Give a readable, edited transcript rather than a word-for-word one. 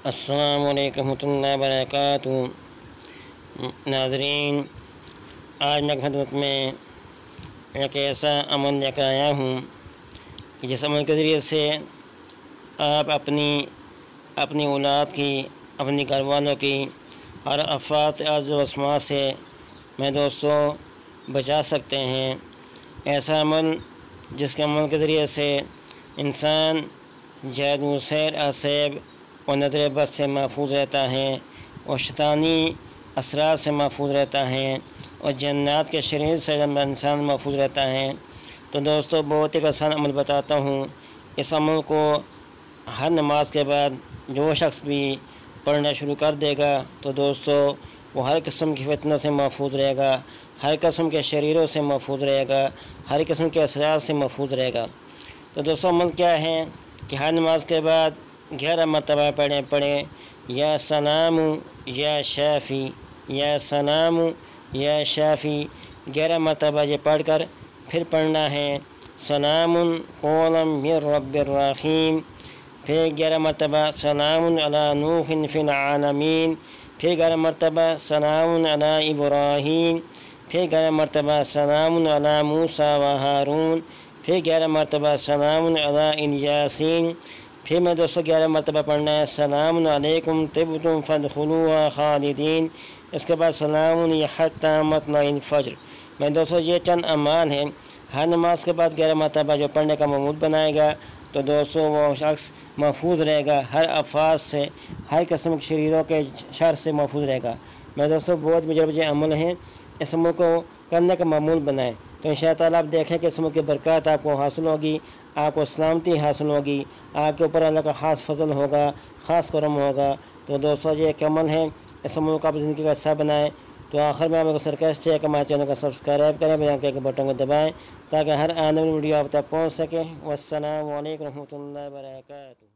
السلام علیکم ورحمۃ اللہ وبرکاتہ۔ ناظرین، آج میں خدمت میں ایک ایسا عمل لے کر آیا ہوں کہ جس عمل کے ذریعے سے آپ اپنی اولاد کی، اپنی گھر والوں کی اور افات عرض و اسماء سے میں دوستوں بچا سکتے ہیں۔ ایسا عمل جس کے عمل کے ذریعے سے انسان جادو، سحر، عصیب اور نظر بد سے محفوظ رہتا ہے، اور شیطانی اثرات سے محفوظ رہتا ہے، اور جنات کے شریر سے انسان محفوظ رہتا ہے۔ تو دوستو، بہت ایک آسان عمل بتاتا ہوں۔ اس عمل کو ہر نماز کے بعد جو شخص بھی پڑھنا شروع کر دے گا تو دوستو وہ ہر قسم کی فتنہ سے محفوظ رہے گا، ہر قسم کے شریروں سے محفوظ رہے گا، ہر قسم کے اثرات سے محفوظ رہے گا۔ تو دوستو، عمل کیا ہے کہ ہر نماز کے بعد 11 مرتبہ پڑھیں یا سلام یا شافی، یا سلام یا شافی، 11 مرتبہ یہ پڑھ کر پھر پڑھنا ہے سلام قولا من رب الرحیم، پھر 11 مرتبہ سلام علی نوح فی العالمین، پھر 11 مرتبہ سلام علی ابراہیم، پھر 11 مرتبہ سلام علی موسیٰ و ہارون، پھر 11 مرتبہ سلام علی الیاسین، پھر میں دوستو 11 مرتبہ پڑھنا ہے سلام علیکم طبتم فادخلوها خالدین، اس کے بعد سلام حتی مطلع الفجر۔ میں دوستو یہ چند اعمال ہیں، ہر نماز کے بعد 11 مرتبہ جو پڑھنے کا معمول بنائے گا تو دوستو وہ شخص محفوظ رہے گا، ہر آفات سے، ہر قسم کے شریروں کے شر سے محفوظ رہے گا۔ میں دوستو بہت مجرب عمل ہیں، اس عمل کو کرنے کا معمول بنائیں تو انشاء تعالیٰ آپ دیکھیں کہ اس عمل کی برکات آپ کو حاصل ہوگی، آپ کو سلامتی حاصل ہوگی، آپ کے اوپر اللہ کا خاص فضل ہوگا، خاص کرم ہوگا۔ تو دوستو یہ ایک عمل ہے، اس عمل کو آپ زندگی کا حصہ بنائیں۔ تو آخر میں آپ کو سرکشت ہے کہ ہمارے چینل کو سبسکرائب کریں، بیل کے بٹن کو دبائیں تاکہ ہر آنے والی ویڈیو آپ تک پہنچ سکے۔ والسلام علیکم ورحمۃ اللہ وبرکاتہ۔